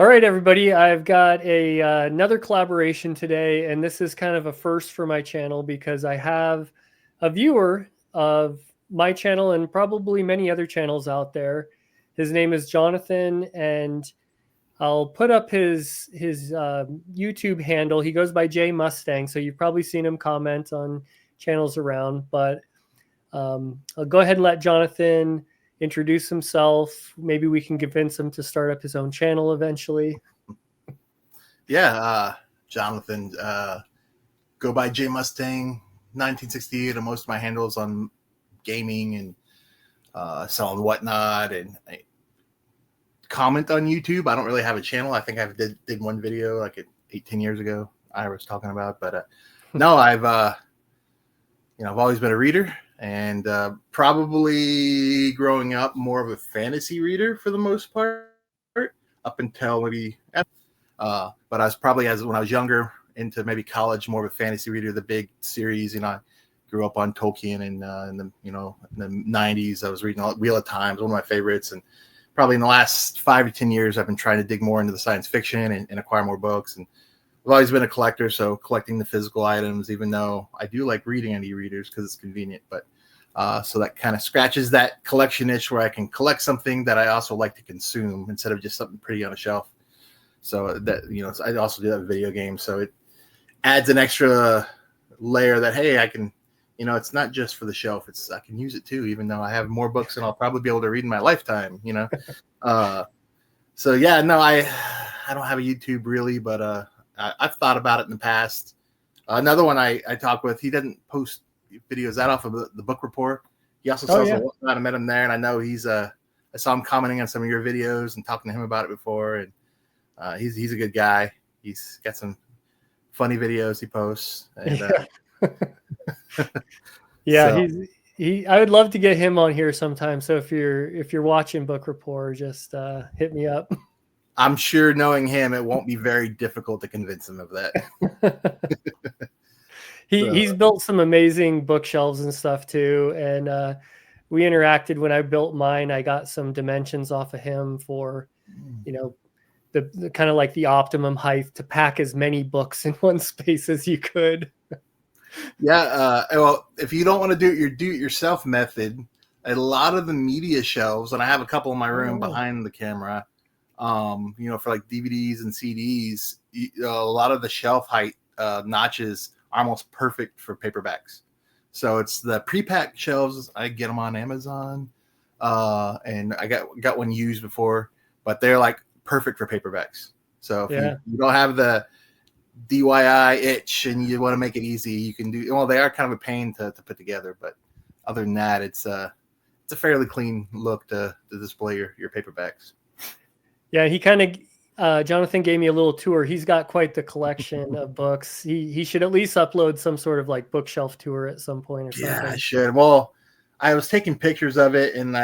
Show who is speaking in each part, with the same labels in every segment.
Speaker 1: All right, everybody. I've got another collaboration today, and this is kind of a first for my channel because I have a viewer of my channel and probably many other channels out there. His name is Johnathan, and I'll put up his YouTube handle. He goes by J Mustang, so you've probably seen him comment on channels around. But I'll go ahead and let Johnathan introduce himself. Maybe we can convince him to start up his own channel eventually.
Speaker 2: Yeah, Johnathan, go by J Mustang 1968, and most of my handles on gaming and selling whatnot, and I comment on YouTube. I don't really have a channel. I think I did one video like 18 years ago I was talking about, but no, I've always been a reader, and probably growing up more of a fantasy reader for the most part, up until maybe but I was probably, when I was younger, into maybe college, more of a fantasy reader, the big series. I grew up on Tolkien, and in the 90s I was reading Wheel of Time, one of my favorites, and probably in the last 5 to 10 years I've been trying to dig more into the science fiction and acquire more books. And I've always been a collector, so collecting the physical items, even though I do like reading on e-readers because it's convenient. But so that kind of scratches that collection itch where I can collect something that I also like to consume instead of just something pretty on a shelf. So that, I also do that with video games. So it adds an extra layer that, hey, I can, it's not just for the shelf. I can use it too, even though I have more books than I'll probably be able to read in my lifetime, So yeah, no, I don't have a YouTube really, but I've thought about it in the past. Another one I talk with, he doesn't post videos that off of the Book Report. He also sells a whatnot. I met him there, and I know I saw him commenting on some of your videos and talking to him about it before, and he's a good guy. He's got some funny videos he posts. And,
Speaker 1: yeah, I would love to get him on here sometime. So if you're watching Book Report, just hit me up.
Speaker 2: I'm sure, knowing him, it won't be very difficult to convince him of that.
Speaker 1: He's built some amazing bookshelves and stuff too, and we interacted when I built mine. I got some dimensions off of him for, the kind of like the optimum height to pack as many books in one space as you could.
Speaker 2: Yeah, well, if you don't want to do it yourself method, a lot of the media shelves, and I have a couple in my room behind the camera, for like DVDs and CDs, a lot of the shelf height notches are almost perfect for paperbacks. So it's the pre-packed shelves. I get them on Amazon, and I got one used before, but they're like perfect for paperbacks. So if you don't have the DIY itch and you want to make it easy, you can do. Well, they are kind of a pain to put together, but other than that, it's a fairly clean look to display your paperbacks.
Speaker 1: Yeah, he kind of Johnathan gave me a little tour. He's got quite the collection of books. He should at least upload some sort of like bookshelf tour at some point or something.
Speaker 2: Yeah, I should. Well, I was taking pictures of it, and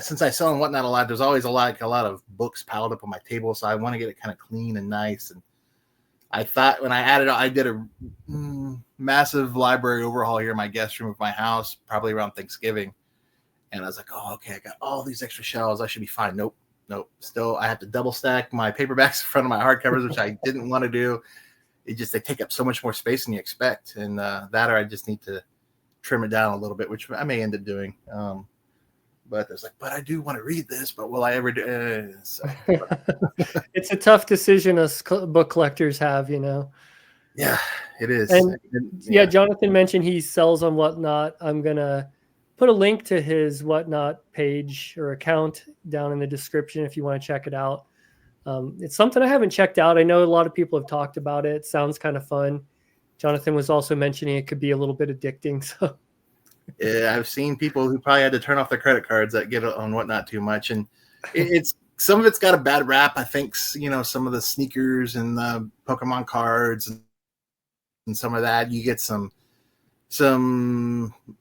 Speaker 2: since I sell and whatnot a lot, there's always a lot of books piled up on my table, so I want to get it kind of clean and nice. And I thought when I did a massive library overhaul here in my guest room of my house, probably around Thanksgiving, and I was like, oh, okay, I got all these extra shelves. I should be fine. Nope. Still, I have to double stack my paperbacks in front of my hardcovers, which I didn't want to do. They take up so much more space than you expect, and that, or I just need to trim it down a little bit, which I may end up doing. But there's but I do want to read this, but will I ever do?
Speaker 1: It's a tough decision us book collectors have,
Speaker 2: Yeah, it is.
Speaker 1: And yeah, Johnathan mentioned he sells on Whatnot. I'm gonna put a link to his Whatnot page or account down in the description if you want to check it out. It's something I haven't checked out. I know a lot of people have talked about it. It sounds kind of fun. Johnathan was also mentioning it could be a little bit addicting. So
Speaker 2: yeah, I've seen people who probably had to turn off their credit cards that get on Whatnot too much, and it's some of it's got a bad rap. I think some of the sneakers and the Pokemon cards and some of that, you get some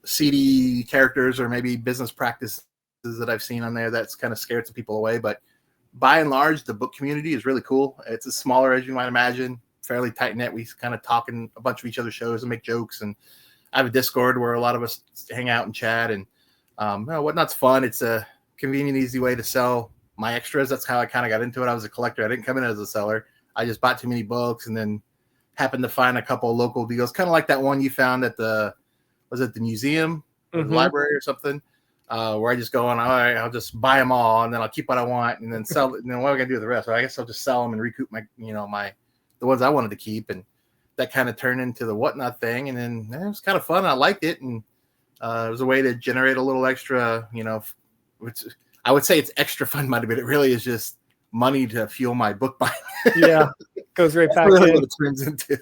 Speaker 2: seedy characters or maybe business practices that I've seen on there that's kind of scared some people away. But by and large, the book community is really cool. It's as smaller as you might imagine, fairly tight knit. We kind of talk in a bunch of each other's shows and make jokes, and I have a Discord where a lot of us hang out and chat, and Whatnot's fun. It's a convenient, easy way to sell my extras. That's how I kind of got into it. I was a collector. I didn't come in as a seller. I just bought too many books and then happened to find a couple of local deals, kind of like that one you found at the museum or the library or something, where I just go on, all right, I'll just buy them all and then I'll keep what I want and then sell it. And then what am I gonna do with the rest? Well, I guess I'll just sell them and recoup my, the ones I wanted to keep. And that kind of turned into the Whatnot thing. And then it was kind of fun. I liked it. And it was a way to generate a little extra, which I would say it's extra fun money, but it really is just money to fuel my book buying.
Speaker 1: Yeah, goes right back
Speaker 2: really
Speaker 1: in.
Speaker 2: what it turns into.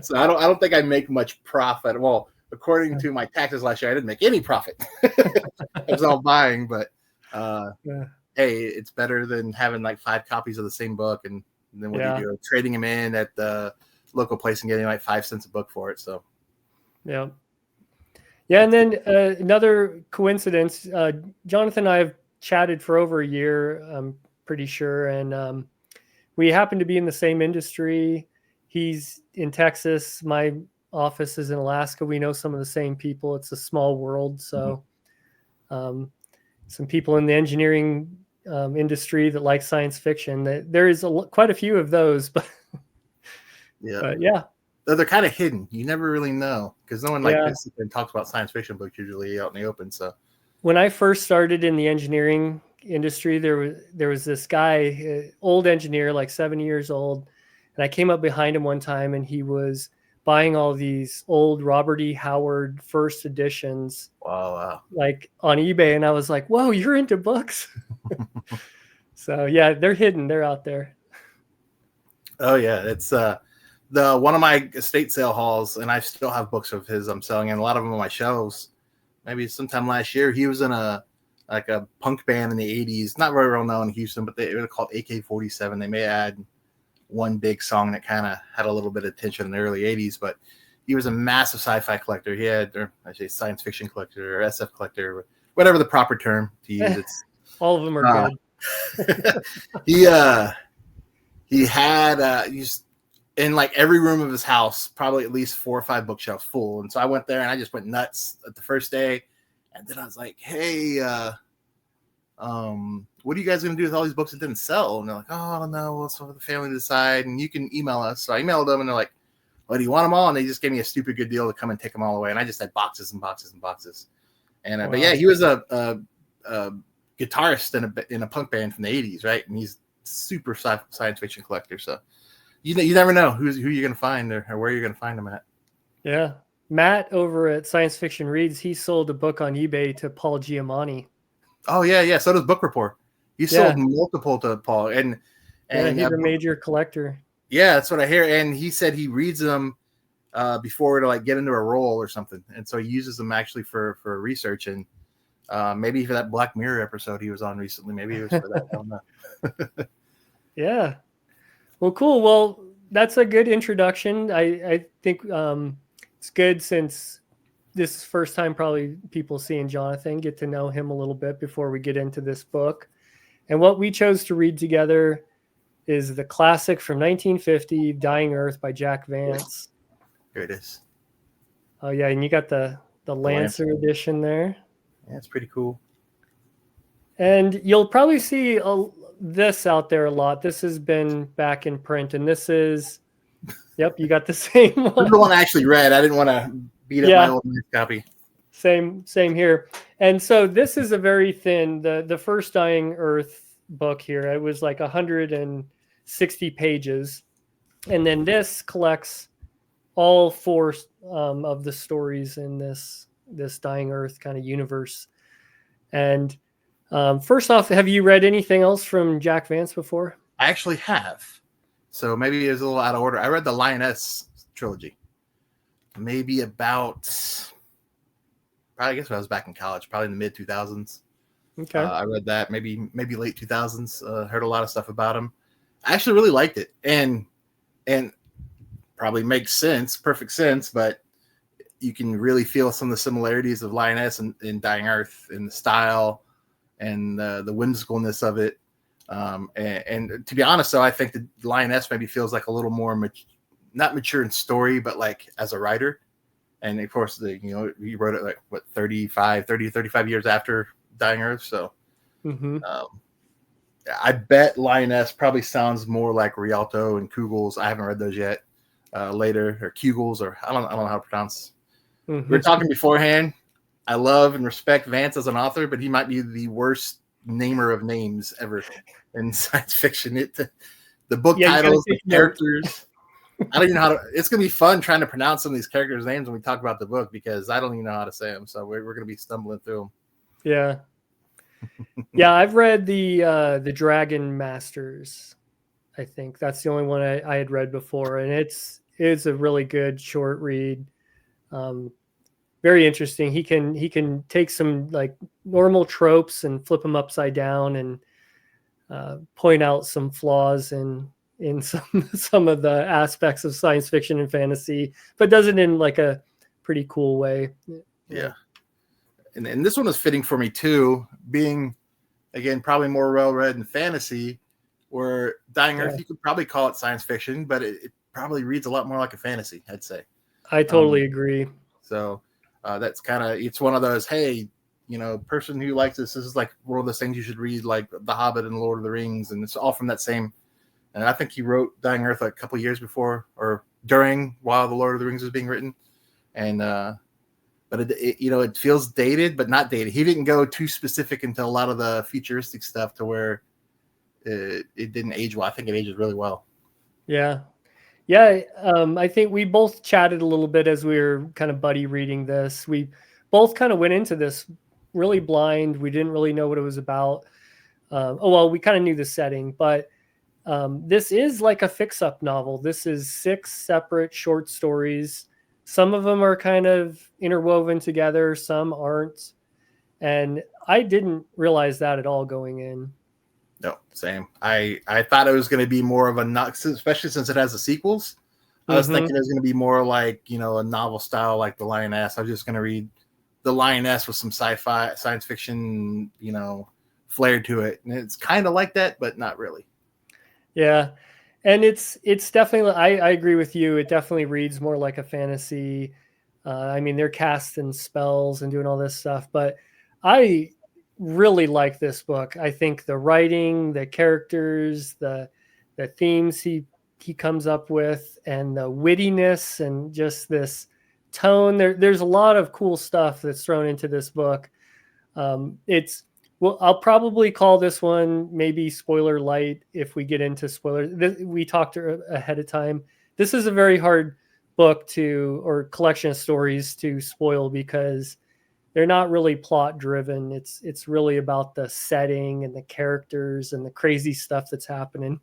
Speaker 2: So I don't think I make much profit. Well, according to my taxes last year, I didn't make any profit. It was all buying, but hey, it's better than having like 5 copies of the same book. And then what do you do? Trading them in at the local place and getting like 5 cents a book for it. So
Speaker 1: yeah. And then another coincidence, Johnathan and I have chatted for over a year, I'm pretty sure. And we happen to be in the same industry. He's in Texas. My office is in Alaska. We know some of the same people. It's a small world. So some people in the engineering industry that like science fiction. There is quite a few of those. But yeah.
Speaker 2: They're kind of hidden. You never really know because no one this and talks about science fiction books usually out in the open. So
Speaker 1: when I first started in the engineering industry, there was this guy, old engineer, like 70 years old, and I came up behind him one time and he was buying all these old Robert E. Howard first editions, like on eBay, and I was like, "Whoa, you're into books!" So yeah, they're hidden. They're out there.
Speaker 2: Oh yeah, it's one of my estate sale hauls, and I still have books of his I'm selling, and a lot of them on my shelves. Maybe sometime last year, he was in a punk band in the 80s, not very well known in Houston, but they were called AK-47. They may add one big song that kind of had a little bit of attention in the early 80s, but he was a massive sci-fi collector. He had, or I say science fiction collector or SF collector, or whatever the proper term to use. It's
Speaker 1: all of them are
Speaker 2: good. He had in like every room of his house, probably at least 4 or 5 bookshelves full. And so I went there and I just went nuts at the first day. And then I was like, hey, what are you guys going to do with all these books that didn't sell? And they're like, oh, I don't know. Well, it's for the family to decide. And you can email us. So I emailed them and they're like, well, do you want them all? And they just gave me a stupid good deal to come and take them all away. And I just had boxes and boxes and boxes. And but yeah, he was a guitarist in a punk band from the 80s, right? And he's super science fiction collector. So you never know who you're going to find or where you're going to find them at.
Speaker 1: Yeah. Matt over at Science Fiction Reads, he sold a book on eBay to Paul Giamatti.
Speaker 2: Oh yeah. So does Book Report. He sold multiple to Paul, and
Speaker 1: he's a major collector.
Speaker 2: Yeah, that's what I hear. And he said he reads them before to like get into a role or something, and so he uses them actually for research and maybe for that Black Mirror episode he was on recently. Maybe it was for that. I don't know.
Speaker 1: Yeah. Well, cool. Well, that's a good introduction. I think it's good since this is first time probably people seeing Johnathan, get to know him a little bit before we get into this book. And what we chose to read together is the classic from 1950, Dying Earth by Jack Vance.
Speaker 2: Here it is.
Speaker 1: Oh yeah, and you got the Lancer edition there.
Speaker 2: Yeah, it's pretty cool.
Speaker 1: And you'll probably see this out there a lot. This has been back in print, and this is, yep, you got the same one.
Speaker 2: This is the one I actually read. I didn't want to beat up my old copy.
Speaker 1: Same here. And so this is a very thin, the first Dying Earth book here. It was like 160 pages. And then this collects all 4 of the stories in this Dying Earth kind of universe. And first off, have you read anything else from Jack Vance before?
Speaker 2: I actually have. So maybe it's a little out of order. I read the Lioness trilogy. Maybe about, probably I guess when I was back in college, probably in the mid 2000s.
Speaker 1: Okay.
Speaker 2: I read that maybe late 2000s. Heard a lot of stuff about him. I actually really liked it, and probably makes sense, perfect sense. But you can really feel some of the similarities of Lioness and Dying Earth in the style and the whimsicalness of it. And to be honest, though, I think the Lioness maybe feels like a little more not mature in story, but like as a writer. And of course, he wrote it like 35 years after Dying Earth. So I bet Lioness probably sounds more like Rialto and Kugels. I haven't read those yet. Later, or Kugels, or I don't know how to pronounce. We were talking beforehand. I love and respect Vance as an author, but he might be the worst namer of names ever in science fiction. The book titles, the characters. I don't even know how to. It's gonna be fun trying to pronounce some of these characters' names when we talk about the book because I don't even know how to say them. So we're gonna be stumbling through them.
Speaker 1: Yeah. Yeah, I've read the Dragon Masters. I think that's the only one I had read before, and it's a really good short read. Very interesting. He can take some like normal tropes and flip them upside down and point out some flaws in some of the aspects of science fiction and fantasy, but does it in like a pretty cool way.
Speaker 2: Yeah. And this one was fitting for me too, being again probably more well-read in fantasy, where Dying Earth, you could probably call it science fiction, but it probably reads a lot more like a fantasy, I'd say.
Speaker 1: I totally agree.
Speaker 2: So that's kind of, it's one of those, hey, person who likes this is like one of those things you should read, like The Hobbit and Lord of the Rings, and it's all from that same. And I think he wrote Dying Earth a couple years before or while the Lord of the Rings was being written, and but it feels dated, but not dated. He didn't go too specific into a lot of the futuristic stuff to where it didn't age well. I think it ages really well.
Speaker 1: Yeah. I think we both chatted a little bit as we were kind of buddy reading this. We both kind of went into this really blind. We didn't really know what it was about. We kind of knew the setting, but this is like a fix-up novel. This is 6 separate short stories. Some of them are kind of interwoven together, some aren't. And I didn't realize that at all going in.
Speaker 2: No, same. I thought it was going to be more of a, especially since it has the sequels. I was thinking it was going to be more like, a novel style like The Lioness. I was just going to read The Lioness with some sci-fi, science fiction, flair to it. And it's kind of like that, but not really.
Speaker 1: Yeah. And it's definitely, I agree with you. It definitely reads more like a fantasy. I mean, they're casting spells and doing all this stuff, but I really like this book. I think the writing, the characters, the themes he comes up with, and the wittiness and just this tone. There's a lot of cool stuff that's thrown into this book. I'll probably call this one maybe spoiler light if we get into spoilers. We talked ahead of time. This is a very hard book or collection of stories to spoil because they're not really plot driven. It's really about the setting and the characters and the crazy stuff that's happening.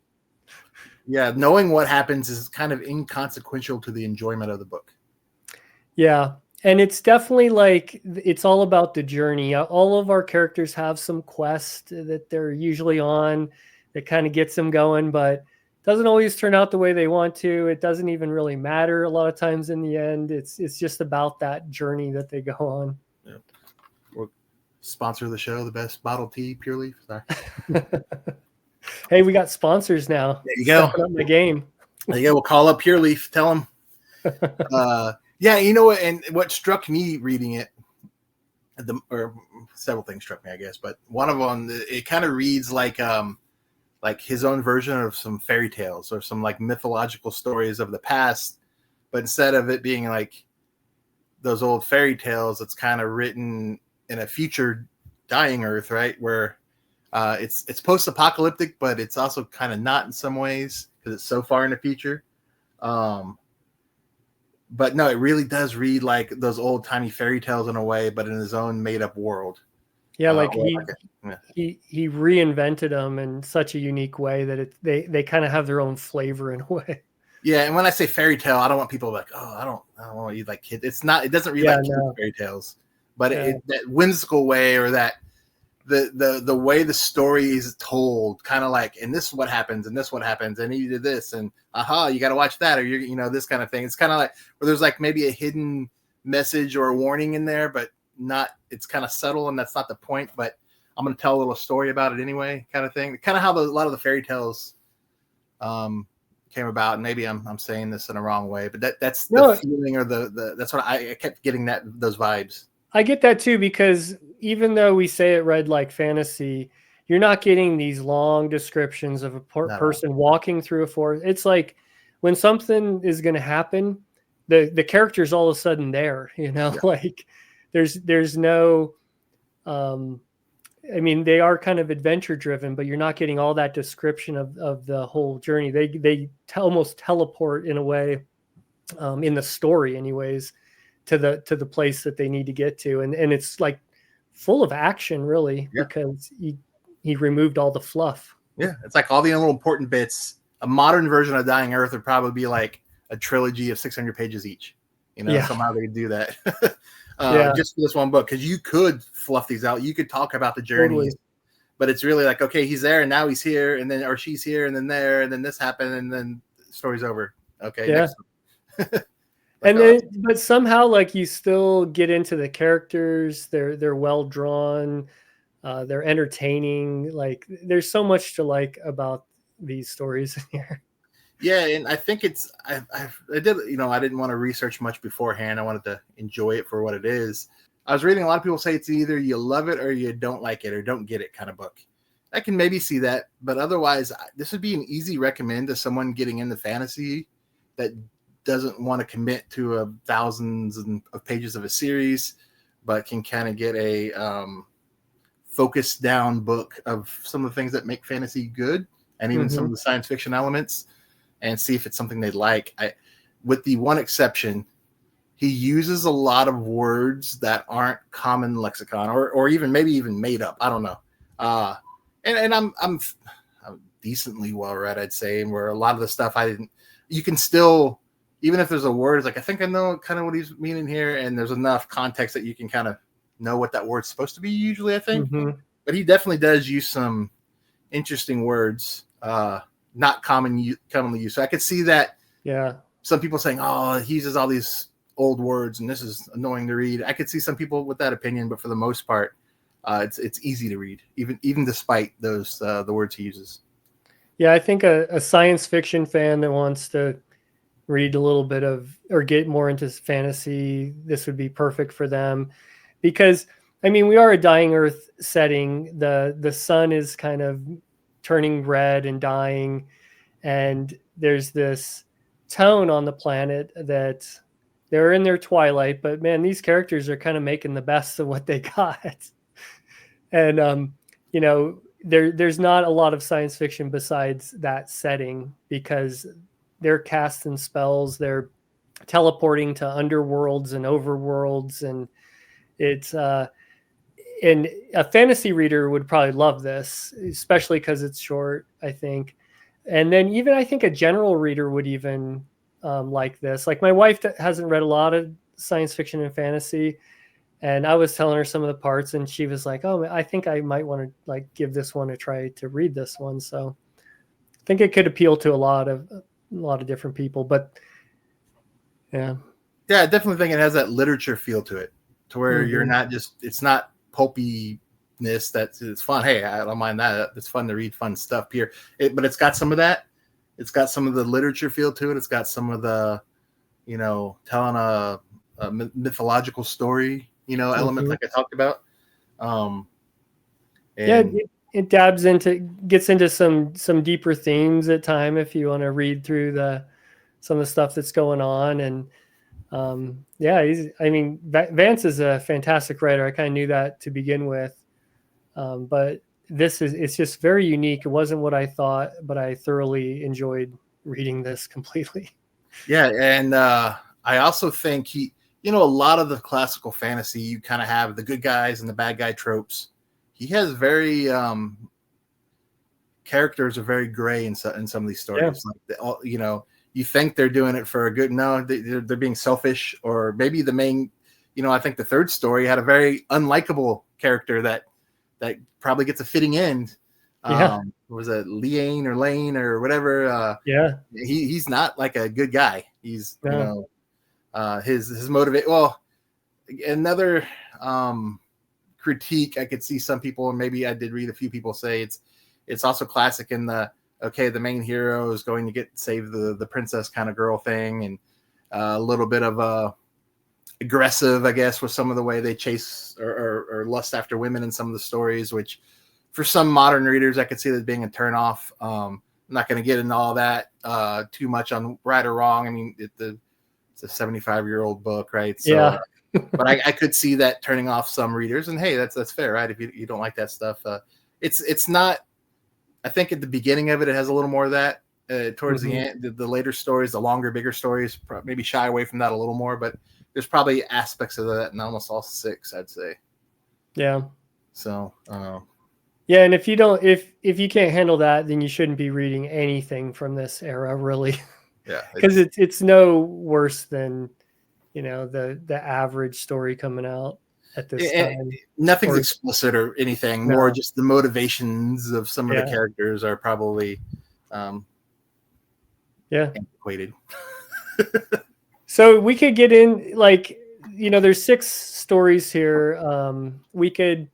Speaker 2: Yeah, knowing what happens is kind of inconsequential to the enjoyment of the book.
Speaker 1: Yeah. And it's definitely like, it's all about the journey. All of our characters have some quest that they're usually on that kind of gets them going, but doesn't always turn out the way they want to. It doesn't even really matter a lot of times in the end. It's just about that journey that they go on.
Speaker 2: Yeah. We'll sponsor the show, the best bottled tea, Pure Leaf. Sorry.
Speaker 1: Hey, we got sponsors now.
Speaker 2: There you go.
Speaker 1: Stepping up my game.
Speaker 2: There you go. We'll call up Pure Leaf. Tell them. Yeah, you know what? And what struck me reading it, or several things struck me, I guess, but one of them, it kind of reads like his own version of some fairy tales or some like mythological stories of the past, but instead of it being like those old fairy tales, it's kind of written in a future dying Earth, right? Where it's post-apocalyptic, but it's also kind of not in some ways because it's so far in the future. But no, it really does read like those old timey fairy tales in a way, but in his own made up world.
Speaker 1: Yeah, he reinvented them in such a unique way that they kind of have their own flavor in a way.
Speaker 2: Yeah, and when I say fairy tale, I don't want people like, oh, I don't want to read like kids. It doesn't read like kids fairy tales, but that whimsical way, or that the way the story is told, kind of like, and this is what happens, and this what happens, and he did this, and you got to watch that, or this kind of thing. It's kind of like where there's like maybe a hidden message or a warning in there, but not. It's kind of subtle, and that's not the point. But I'm going to tell a little story about it anyway, kind of thing. Kind of how a lot of the fairy tales came about. And maybe I'm saying this in a wrong way, but that's the feeling, or the that's what I kept getting, those vibes.
Speaker 1: I get that too, because even though we say it read like fantasy, you're not getting these long descriptions of a person walking through a forest. It's like when something is going to happen, the character's all of a sudden there, like there's no, I mean, they are kind of adventure driven, but you're not getting all that description of the whole journey. They almost teleport in a way, in the story anyways, to the place that they need to get to. And it's like full of action really, because he removed all the fluff.
Speaker 2: Yeah. It's like all the little important bits. A modern version of Dying Earth would probably be like a trilogy of 600 pages each. Somehow they could do that. Just for this one book, because you could fluff these out. You could talk about the journeys, but it's really like, okay, he's there and now he's here, and then or she's here and then there, and then this happened, and then the story's over. Okay, next
Speaker 1: and then, but somehow, like, you still get into the characters. They're well drawn. They're entertaining. Like, there's so much to like about these stories in here.
Speaker 2: Yeah, and I think I did, I didn't want to research much beforehand. I wanted to enjoy it for what it is. I was reading a lot of people say it's either you love it or you don't like it or don't get it kind of book. I can maybe see that, but otherwise, this would be an easy recommend to someone getting into fantasy that doesn't want to commit to thousands of pages of a series, but can kind of get a focused down book of some of the things that make fantasy good, and even some of the science fiction elements, and see if it's something they like. With the one exception, he uses a lot of words that aren't common lexicon, or even maybe even made up. I don't know. And I'm decently well read, I'd say, and where a lot of the stuff you can still, even if there's a word, it's like, I think I know kind of what he's meaning here, and there's enough context that you can kind of know what that word's supposed to be usually, I think. But he definitely does use some interesting words, not commonly used. So I could see that. Yeah. Some people saying, oh, he uses all these old words and this is annoying to read. I could see some people with that opinion, but for the most part, it's easy to read, even despite those the words he uses.
Speaker 1: Yeah, I think a science fiction fan that wants to read a little bit of, or get more into fantasy, this would be perfect for them. Because, I mean, we are a dying Earth setting. The sun is kind of turning red and dying, and there's this tone on the planet that they're in their twilight, but man, these characters are kind of making the best of what they got. And there's not a lot of science fiction besides that setting, because they're casting spells, they're teleporting to underworlds and overworlds, and it's and a fantasy reader would probably love this, especially because it's short, I think. And then even I think a general reader would even like this. Like, my wife hasn't read a lot of science fiction and fantasy, and I was telling her some of the parts, and she was like, "Oh, I think I might want to like give this one a try to read this one." So I think it could appeal to a lot of different people. But yeah,
Speaker 2: I definitely think it has that literature feel to it, to where you're not just, it's not pulpiness. It's fun. Hey, I don't mind that. It's fun to read fun stuff here. But it's got some of that. It's got some of the literature feel to it. It's got some of the, telling a mythological story, element like I talked about.
Speaker 1: It gets into some deeper themes at time if you want to read through some of the stuff that's going on. And Vance is a fantastic writer. I kind of knew that to begin with, but it's just very unique. It wasn't what I thought, but I thoroughly enjoyed reading this completely.
Speaker 2: Yeah, and I also think a lot of the classical fantasy, you kind of have the good guys and the bad guy tropes. He has very characters are very gray in some of these stories. Like you think they're doing it for a good, no, they're being selfish, or maybe the main, I think the third story had a very unlikable character that probably gets a fitting end. Was it Lane or whatever? He's not like a good guy. He's his motivate. Well, another critique I could see some people, and maybe I did read a few people say it's also classic in the main hero is going to save the princess kind of girl thing, and a little bit of aggressive, I guess, with some of the way they chase or lust after women in some of the stories, which for some modern readers, I could see that being a turnoff. I'm not going to get into all that too much on right or wrong. I mean, it's a 75-year-old book, right? So,
Speaker 1: Yeah.
Speaker 2: But I could see that turning off some readers, and hey, that's fair, right? If you don't like that stuff, it's not. I think at the beginning of it, it has a little more of that. Towards the end, the later stories, the longer, bigger stories, maybe shy away from that a little more. But there's probably aspects of that in almost all 6, I'd say.
Speaker 1: Yeah.
Speaker 2: So.
Speaker 1: Yeah, and if you can't handle that, then you shouldn't be reading anything from this era, really.
Speaker 2: Yeah,
Speaker 1: because it's no worse than the average story coming out at this time.
Speaker 2: Nothing's explicit or anything. More just the motivations of some of the characters are probably antiquated.
Speaker 1: So we could get in, like, there's 6 stories here. We could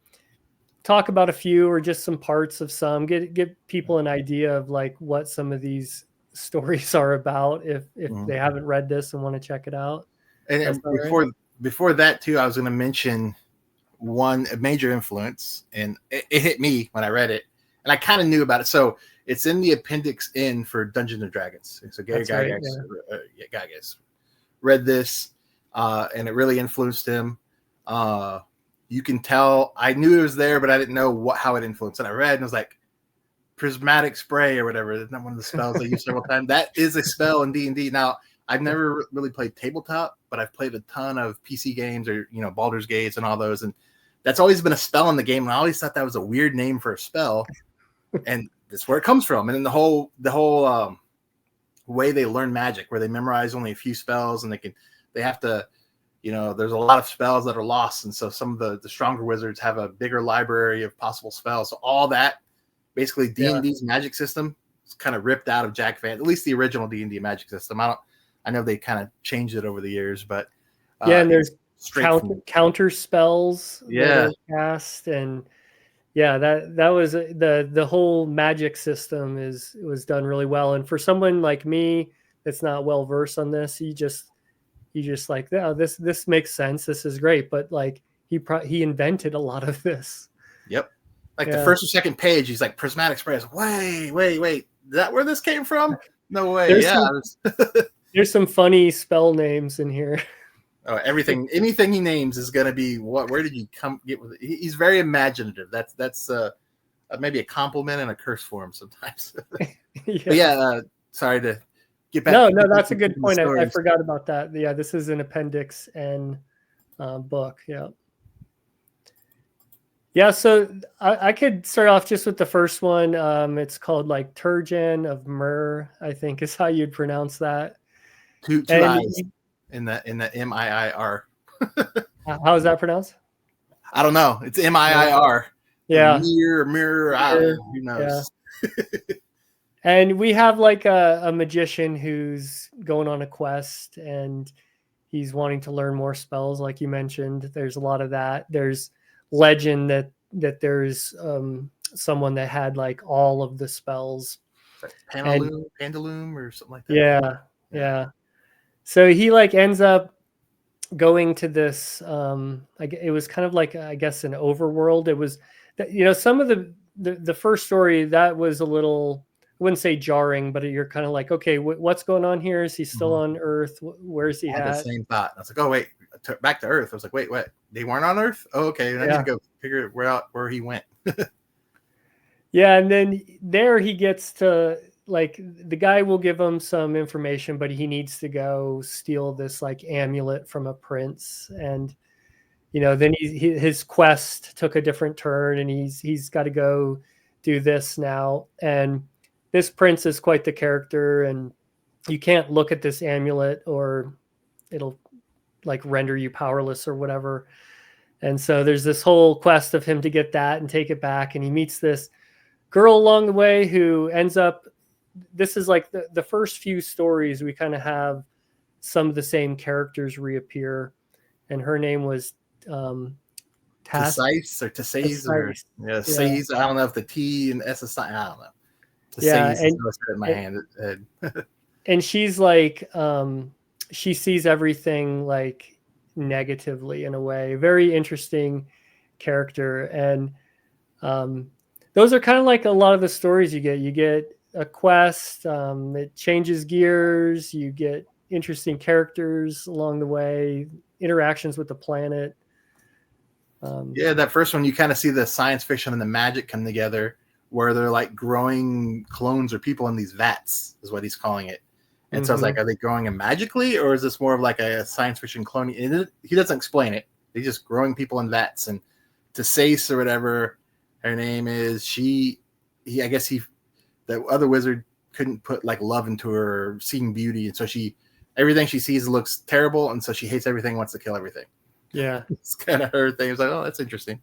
Speaker 1: talk about a few or just some parts of some, get people an idea of like what some of these stories are about if they haven't read this and want to check it out.
Speaker 2: And before that too, I was going to mention a major influence, and it hit me when I read it, and I kind of knew about it. So it's in the appendix N for Dungeons and Dragons. So Gary Gygax read this, and it really influenced him. You can tell I knew it was there, but I didn't know how it influenced it. I read and I was like, prismatic spray or whatever. That's not one of the spells I used several times. That is a spell in D&D. Now, I've never really played tabletop, but I've played a ton of PC games or, Baldur's Gates and all those. And that's always been a spell in the game. And I always thought that was a weird name for a spell. And that's where it comes from. And then the whole way they learn magic, where they memorize only a few spells and they have to, there's a lot of spells that are lost. And so some of the stronger wizards have a bigger library of possible spells. So all that, basically D&D's magic system is kind of ripped out of Jack Vance, at least the original D&D magic system. I know they kind of changed it over the years, but
Speaker 1: and there's counter spells that are cast, and that was the whole magic system was done really well. And for someone like me that's not well versed on this, you just like, oh, this makes sense, this is great, but like he invented a lot of this.
Speaker 2: Yep. Like the first or second page, he's like, prismatic spray. I was like, wait, is that where this came from? No way.
Speaker 1: There's some funny spell names in here.
Speaker 2: Oh, anything he names is going to be where did you get with it? He's very imaginative. That's maybe a compliment and a curse for him sometimes. Sorry to get back.
Speaker 1: No, that's a good point. I forgot about that. Yeah, this is an Appendix N book. Yeah, so I could start off just with the first one. It's called like Turgeon of Myrrh, I think is how you'd pronounce that.
Speaker 2: Two eyes in the MIIR.
Speaker 1: How is that pronounced?
Speaker 2: I don't know. It's MIIR.
Speaker 1: Yeah.
Speaker 2: Mirror. Who knows?
Speaker 1: Yeah. And we have like a magician who's going on a quest and he's wanting to learn more spells, like you mentioned. There's a lot of that. There's legend that there's someone that had like all of the spells.
Speaker 2: Pandaloom or something like that.
Speaker 1: Yeah. So he like ends up going to this it was kind of like, I guess, an overworld. It was some of the first story that was a little, I wouldn't say jarring, but you're kind of like, okay, what's going on here? Is he still on Earth? Where's he at?
Speaker 2: I had the same thought. I was like, oh wait, back to Earth. I was like, wait, what? They weren't on Earth? Oh, okay. I need to go figure out where he went.
Speaker 1: Yeah, and then there he gets to, like, the guy will give him some information, but he needs to go steal this like amulet from a prince, and then his quest took a different turn, and he's got to go do this now. And this prince is quite the character, and you can't look at this amulet or it'll like render you powerless or whatever. And so there's this whole quest of him to get that and take it back. And he meets this girl along the way who ends up, this is like the first few stories, we kind of have some of the same characters reappear. And her name was
Speaker 2: Tassice or Tassice or Says. I don't know if the T and S is I don't know. In my hand.
Speaker 1: And she's like, she sees everything like negatively in a way. Very interesting character. And those are kind of like a lot of the stories you get. You get a quest, it changes gears. You get interesting characters along the way, interactions with the planet.
Speaker 2: Yeah, that first one, you kind of see the science fiction and the magic come together, where they're like growing clones or people in these vats, is what he's calling it. And so I was like, are they growing them magically, or is this more of like a science fiction clone? He doesn't explain it. He's just growing people in vats. And Tasace or whatever her name is, I guess the other wizard couldn't put like love into her, or seeing beauty, and so everything she sees looks terrible, and so she hates everything, wants to kill everything.
Speaker 1: Yeah,
Speaker 2: It's kind of her thing. It's like, oh, that's interesting.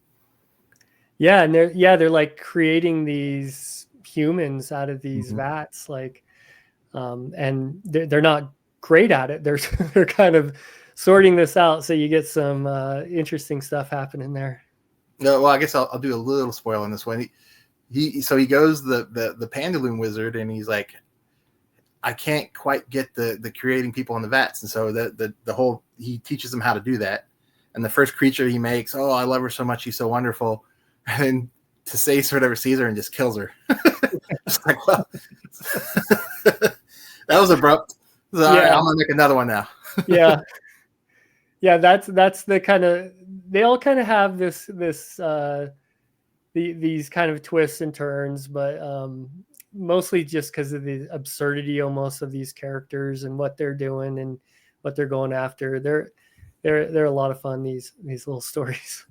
Speaker 1: Yeah, and they're like creating these humans out of these vats, like, and they're not great at it. They're they're kind of sorting this out, so you get some interesting stuff happening there.
Speaker 2: No, well, I guess I'll do a little spoil on this one. So he goes the Pandaloon wizard, and he's like, I can't quite get the creating people in the vats, and so the whole, he teaches them how to do that. And the first creature he makes, oh, I love her so much, she's so wonderful. And then Tasace or whatever sees her and just kills her. Just like, well, that was abrupt. So, yeah. All right, I'm gonna make another one now.
Speaker 1: Yeah, that's the kind of, they all kind of have this these kind of twists and turns, but mostly just because of the absurdity almost of these characters and what they're doing and what they're going after. They're a lot of fun, these little stories.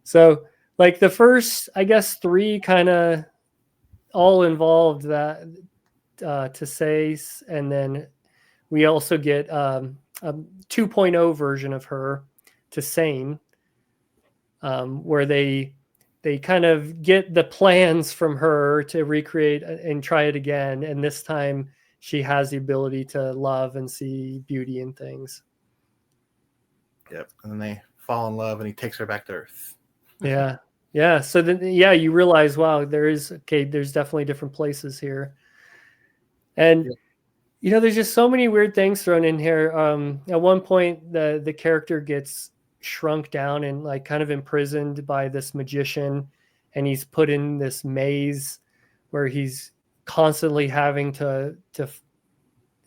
Speaker 1: So like the first, I guess, 3 kind of all involved that Tasace, and then we also get a 2.0 version of her, Tasane, where they kind of get the plans from her to recreate and try it again, and this time she has the ability to love and see beauty in things.
Speaker 2: Yep, and then they fall in love, and he takes her back to Earth.
Speaker 1: Yeah. So then, you realize, wow, there's definitely different places here, and there's just so many weird things thrown in here. At one point, the character gets shrunk down and like kind of imprisoned by this magician, and he's put in this maze where he's constantly having to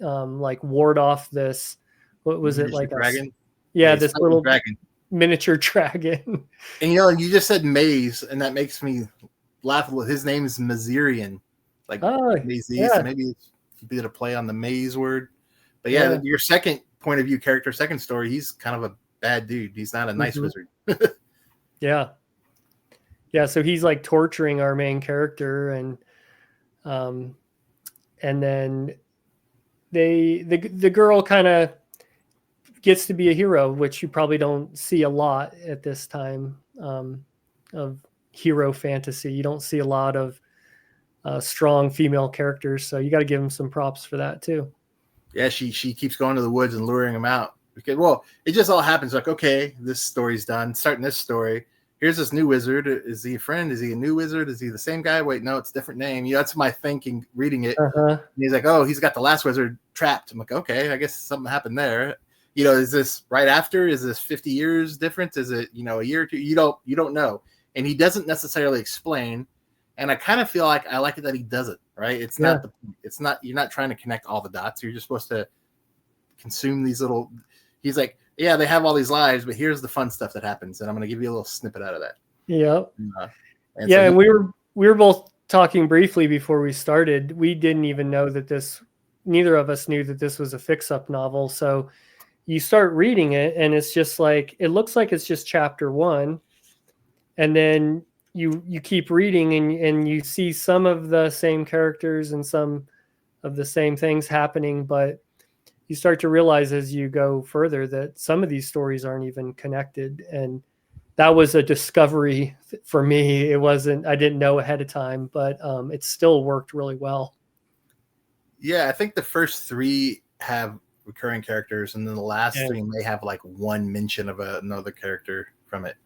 Speaker 1: like ward off this, what was it, like
Speaker 2: dragon?
Speaker 1: This little
Speaker 2: dragon.
Speaker 1: Miniature dragon.
Speaker 2: And you just said maze, and that makes me laugh. His name is Mazirian, like maze. So maybe it's a bit of play on the maze word. But your second point of view character, second story, he's kind of a bad dude. He's not a nice wizard.
Speaker 1: Yeah. So he's like torturing our main character, and then the girl kind of gets to be a hero, which you probably don't see a lot at this time of hero fantasy. You don't see a lot of strong female characters, so you got to give them some props for that too.
Speaker 2: Yeah, she keeps going to the woods and luring him out, because, well, it just all happens like, okay, this story's done. Starting this story, here's this new wizard. Is he a friend? Is he a new wizard? Is he the same guy? Wait, no, it's a different name. That's my thinking reading it. And he's like, oh, he's got the last wizard trapped. I'm like, okay, I guess something happened there. Is this right after? Is this 50 years difference? Is it, a year or two? You don't know. And he doesn't necessarily explain. And I kind of feel like I like it that he doesn't, right? It's not you're not trying to connect all the dots. You're just supposed to consume these little, he's like, yeah, they have all these lives, but here's the fun stuff that happens. And I'm going to give you a little snippet out of that.
Speaker 1: Yep. And we were both talking briefly before we started. We didn't even know that neither of us knew that this was a fix-up novel. So you start reading it, and it's just like, it looks like it's just chapter 1. And then you keep reading, and you see some of the same characters and some of the same things happening, but you start to realize as you go further that some of these stories aren't even connected. And that was a discovery for me. I didn't know ahead of time, but it still worked really well.
Speaker 2: Yeah, I think the first 3 have recurring characters, and then the last 3 may have like one mention of another character from it,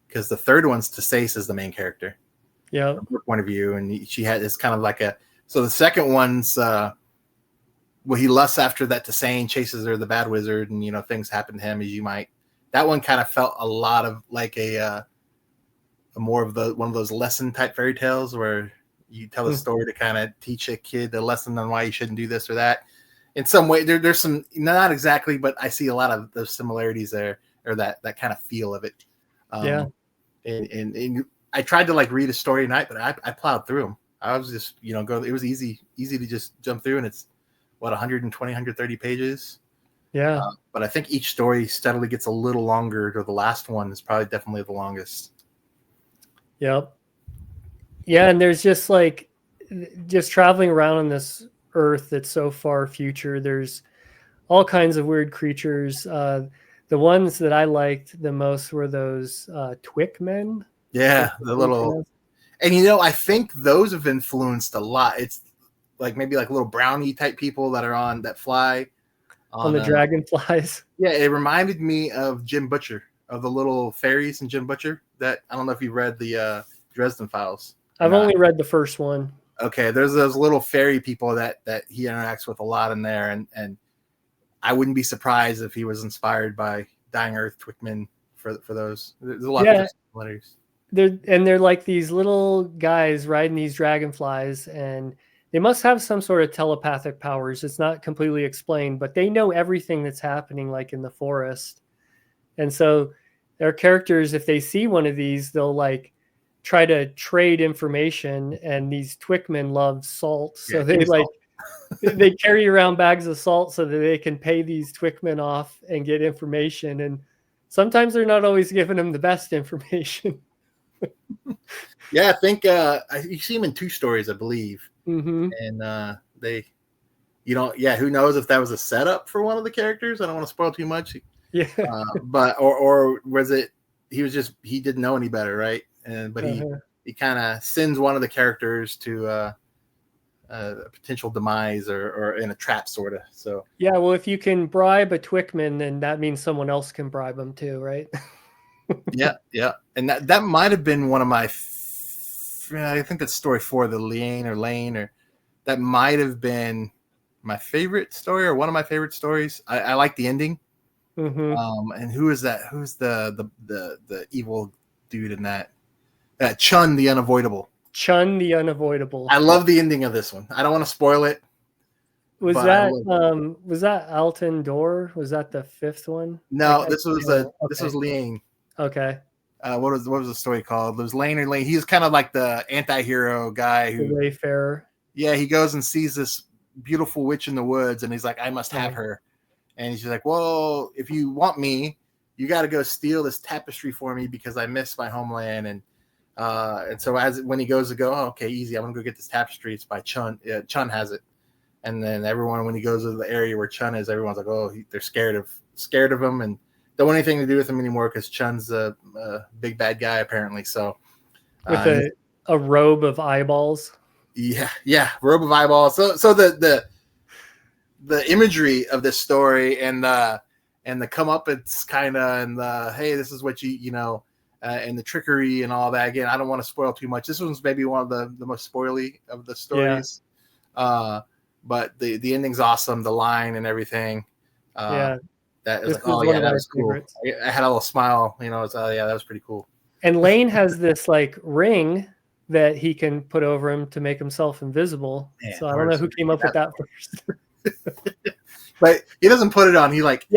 Speaker 2: because the third one's Tasace is the main character, from her point of view, and she had it's kind of like so the second one's he lusts after that Tasane, chases her, the bad wizard, and things happen to him, as you might. That one kind of felt a lot of like a more of one of those lesson type fairy tales where you tell a story to kind of teach a kid a lesson on why you shouldn't do this or that. In some way, there's some, not exactly, but I see a lot of those similarities there, or that kind of feel of it. And I tried to like read a story a night, but I plowed through them. I was just, it was easy to just jump through, and it's 120, 130 pages.
Speaker 1: Yeah.
Speaker 2: But I think each story steadily gets a little longer, or the last one is probably definitely the longest.
Speaker 1: Yep. Yeah. And there's just traveling around on this earth that's so far future. There's all kinds of weird creatures. The ones that I liked the most were those Twick men.
Speaker 2: Yeah, the little, and I think those have influenced a lot. It's like maybe like little brownie type people that fly
Speaker 1: on the dragonflies.
Speaker 2: Yeah, it reminded me of Jim Butcher, of the little fairies in Jim Butcher. That I don't know if you read the Dresden Files.
Speaker 1: I've only read the first one.
Speaker 2: Okay, there's those little fairy people that he interacts with a lot in there, and I wouldn't be surprised if he was inspired by Dying Earth Twickman for those. There's a lot of similarities.
Speaker 1: They're like these little guys riding these dragonflies, and they must have some sort of telepathic powers. It's not completely explained, but they know everything that's happening, like in the forest. And so their characters, if they see one of these, they'll like try to trade information. And these Twickmen love salt, so they carry around bags of salt so that they can pay these Twickmen off and get information. And sometimes they're not always giving them the best information.
Speaker 2: Yeah, I think you see them in 2 stories, I believe.
Speaker 1: Mm-hmm.
Speaker 2: And they, who knows if that was a setup for one of the characters? I don't want to spoil too much.
Speaker 1: Yeah.
Speaker 2: But or was it he didn't know any better, right? But he kind of sends one of the characters to a potential demise or in a trap, sort of. So
Speaker 1: yeah, well, if you can bribe a Twickman, then that means someone else can bribe them too, right?
Speaker 2: yeah, and that might have been one of my. I think that's story 4, the Lane, or that might have been my favorite story, or one of my favorite stories. I like the ending.
Speaker 1: Mm-hmm.
Speaker 2: And who is that? Who's the evil dude in that? Chun the Unavoidable.
Speaker 1: Chun the Unavoidable.
Speaker 2: I love the ending of this one. I don't want to spoil it.
Speaker 1: Was that Alton Door? Was that the 5th one?
Speaker 2: No, this was Liang.
Speaker 1: Okay.
Speaker 2: What was the story called? It was Lane or Lane. He's kind of like the anti-hero guy who,
Speaker 1: the Wayfarer.
Speaker 2: Yeah, he goes and sees this beautiful witch in the woods, and he's like, I must have her. And he's like, well, if you want me, you got to go steal this tapestry for me because I miss my homeland. And so when he goes to go, oh, okay, easy, I'm gonna go get this tapestry. It's by Chun. Chun has it. And then everyone, when he goes to the area where Chun is, everyone's like, oh, they're scared of him and don't want anything to do with him anymore because Chun's a big bad guy apparently. So
Speaker 1: with a robe of eyeballs.
Speaker 2: Yeah, robe of eyeballs. So the imagery of this story and the comeuppance kind of, and the hey, this is what and the trickery and all that. Again, I don't want to spoil too much. This one's maybe one of the most spoily of the stories. Yeah. But the ending's awesome. The line and everything. That was like, oh yeah, that was cool. I had a little smile. That was pretty cool.
Speaker 1: And Lane has this like ring that he can put over him to make himself invisible. Man, so I don't know who came up with that first.
Speaker 2: But he doesn't put it on. He drapes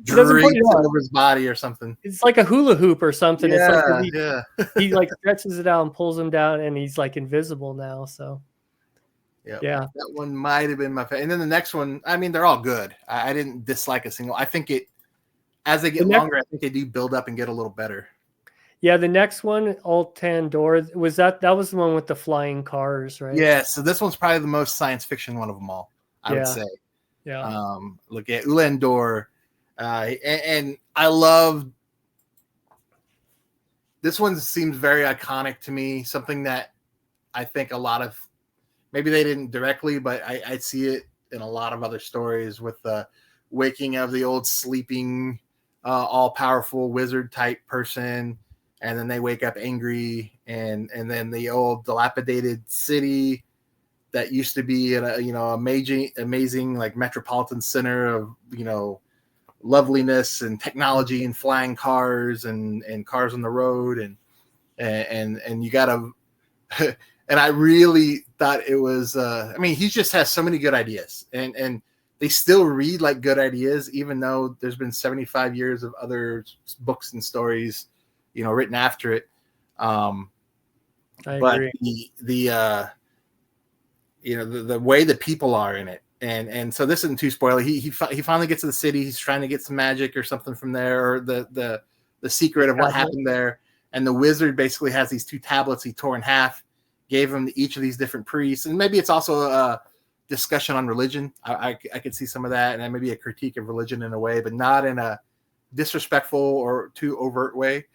Speaker 2: it over his body or something.
Speaker 1: It's like a hula hoop or something.
Speaker 2: Yeah,
Speaker 1: it's like he like stretches it out and pulls him down, and he's like invisible now. So yeah,
Speaker 2: that one might have been my favorite. And then the next one, I mean, they're all good. I didn't dislike a single. I think as they get longer, I think they do build up and get a little better.
Speaker 1: Yeah, the next one, Alton Door, that was the one with the flying cars, right?
Speaker 2: Yeah, so this one's probably the most science fiction one of them all, I would say.
Speaker 1: Yeah.
Speaker 2: Look at Ulan Door. And I love this one. Seems very iconic to me. Something that I think a lot of, maybe they didn't directly, but I see it in a lot of other stories with the waking of the old sleeping, all-powerful wizard type person, and then they wake up angry, and then the old dilapidated city that used to be an amazing like metropolitan center of loveliness and technology and flying cars and cars on the road, and and you gotta. And I really thought it was. I mean, he just has so many good ideas, and they still read like good ideas, even though there's been 75 years of other books and stories, written after it.
Speaker 1: I
Speaker 2: But
Speaker 1: agree.
Speaker 2: the way the people are in it, and so this isn't too spoiler. He finally gets to the city. He's trying to get some magic or something from there, or the secret of what happened there. And the wizard basically has these 2 tablets he tore in half, gave them to each of these different priests, and maybe it's also a discussion on religion. I could see some of that, and maybe a critique of religion in a way, but not in a disrespectful or too overt way.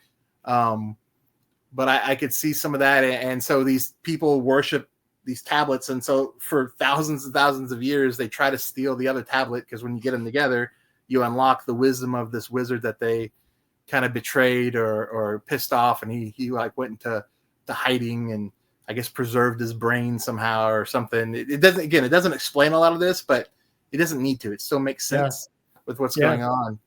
Speaker 2: But I could see some of that, and so these people worship these tablets, and so for thousands and thousands of years they try to steal the other tablet, because when you get them together, you unlock the wisdom of this wizard that they kind of betrayed or pissed off, and he like went into hiding and I guess preserved his brain somehow or something. It doesn't explain a lot of this, but it doesn't need to. It still makes sense with what's going on.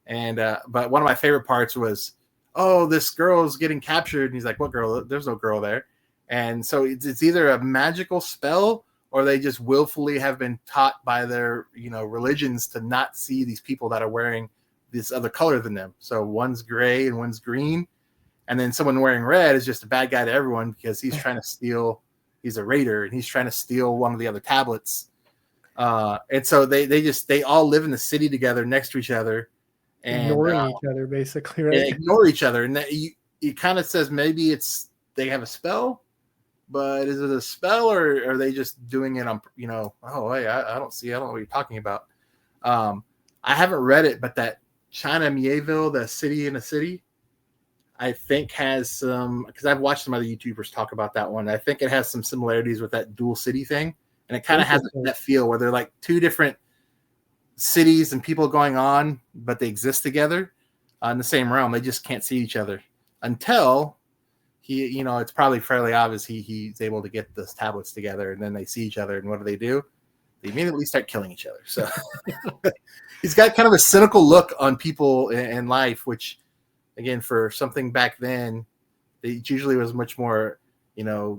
Speaker 2: And but one of my favorite parts was, oh, this girl's getting captured, and he's like, what girl? There's no girl there. And so it's either a magical spell, or they just willfully have been taught by their religions to not see these people that are wearing this other color than them. So one's gray and one's green, and then someone wearing red is just a bad guy to everyone because he's trying to steal. He's a raider, and he's trying to steal one of the other tablets. And so they all live in the city together next to each other, and
Speaker 1: ignoring each other, basically, right?
Speaker 2: They ignore each other, and it kind of says maybe they have a spell, but is it a spell, or are they just doing it on oh, hey, I don't know what you're talking about. I haven't read it, but that China Mieville, the city in a city, I think has some, because I've watched some other YouTubers talk about that one. I think it has some similarities with that dual city thing, and it kind of has that feel where they're like 2 different cities and people going on, but they exist together in the same realm. They just can't see each other until it's probably fairly obvious he's able to get those tablets together, and then they see each other, and what do? They immediately start killing each other. So he's got kind of a cynical look on people in life, which, again, for something back then, it usually was much more,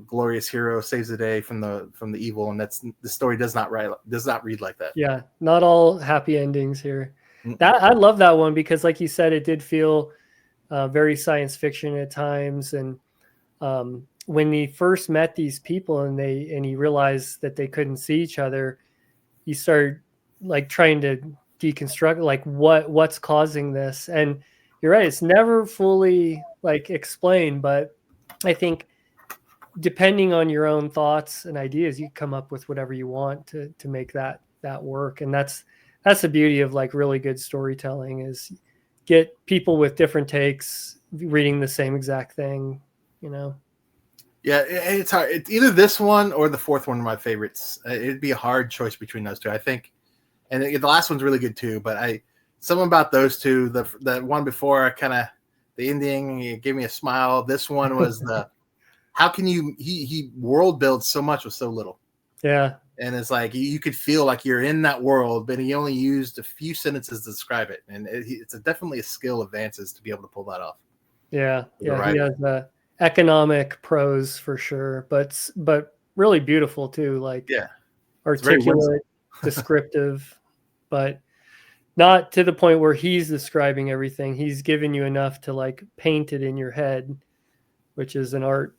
Speaker 2: glorious hero saves the day from the evil, and the story does not read like that.
Speaker 1: Yeah, not all happy endings here. I love that one because, like you said, it did feel very science fiction at times, and when he first met these people and he realized that they couldn't see each other, you start like trying to deconstruct like what's causing this. And you're right, it's never fully like explained, but I think depending on your own thoughts and ideas, you come up with whatever you want to make that work. And that's the beauty of like really good storytelling, is get people with different takes reading the same exact thing.
Speaker 2: Yeah, it's hard. It's either this one or the fourth one of my favorites. It'd be a hard choice between those 2, I think. And the last one's really good too. But something about those 2, the one before, the ending, it gave me a smile. This one was how can he world builds so much with so little.
Speaker 1: Yeah.
Speaker 2: And it's like you could feel like you're in that world, but he only used a few sentences to describe it. And it's definitely a skill of Vance's to be able to pull that off.
Speaker 1: Yeah. He has economic prose for sure, but really beautiful too. Like articulate, descriptive, but not to the point where he's describing everything. He's given you enough to like paint it in your head, which is an art.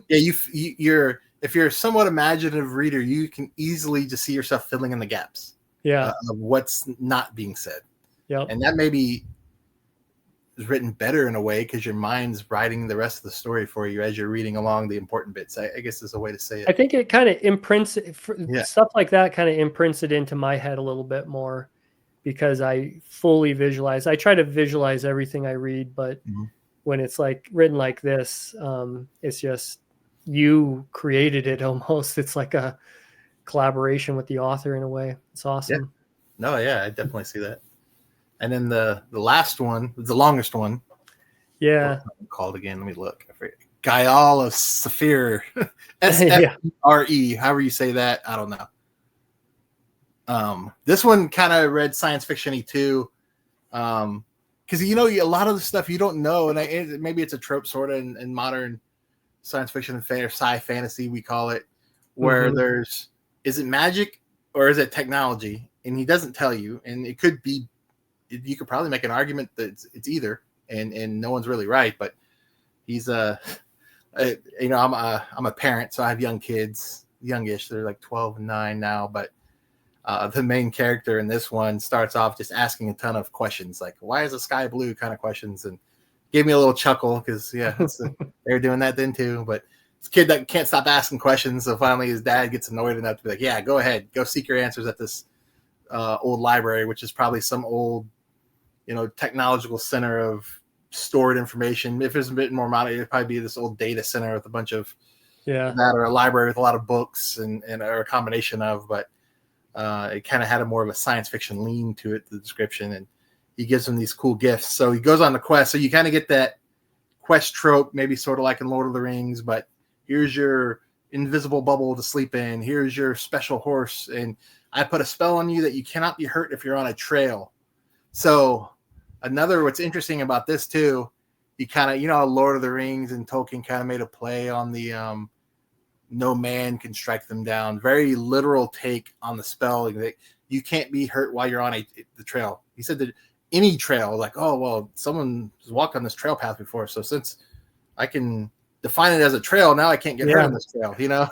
Speaker 2: Yeah, if you're a somewhat imaginative reader, you can easily just see yourself filling in the gaps.
Speaker 1: Yeah,
Speaker 2: of what's not being said.
Speaker 1: Yeah,
Speaker 2: and that maybe is written better in a way because your mind's writing the rest of the story for you as you're reading along the important bits. I guess is a way to say it.
Speaker 1: I think it kind of imprints stuff like that. Kind of imprints it into my head a little bit more because I fully visualize. I try to visualize everything I read, but when it's like written like this, it's just you created it almost. It's like a collaboration with the author in a way. It's awesome.
Speaker 2: Yeah. No, yeah, I definitely see that. And then the last one, the longest one.
Speaker 1: Yeah.
Speaker 2: Called again. Let me look. I forget. Gaial of Saphir. S-F-R-E. However you say that. I don't know. This one kind of read science fiction-y too. Kind because you know a lot of the stuff you don't know, and maybe it's a trope sort of in modern science fiction and sci fantasy, we call it, where is it magic or is it technology? And he doesn't tell you, and it could be. You could probably make an argument that it's either, and no one's really right. But he's you know, I'm a parent, so I have young kids, youngish. They're like 12 and 9 now, but. The main character in this one starts off just asking a ton of questions, like "Why is the sky blue?" kind of questions, and gave me a little chuckle because they're doing that then too. But this kid that can't stop asking questions, so finally his dad gets annoyed enough to be like, "Yeah, go ahead, go seek your answers at this old library, which is probably some old, you know, technological center of stored information. If it's a bit more modern, it'd probably be this old data center with a bunch of that, or a library with a lot of books and or a combination of, but." It kind of had a more of a science fiction lean to it, the description, and he gives him these cool gifts. So he goes on the quest. So you kind of get that quest trope, maybe sort of like in Lord of the Rings, but here's your invisible bubble to sleep in. Here's your special horse. And I put a spell on you that you cannot be hurt if you're on a trail. So what's interesting about this too, you kind of, you know, Lord of the Rings and Tolkien kind of made a play on the, no man can strike them down. Very literal take on the spell. Like, you can't be hurt while you're on the trail. He said that any trail, like, oh, well, someone has walked on this trail path before. So since I can define it as a trail, now I can't get hurt on this trail, you know?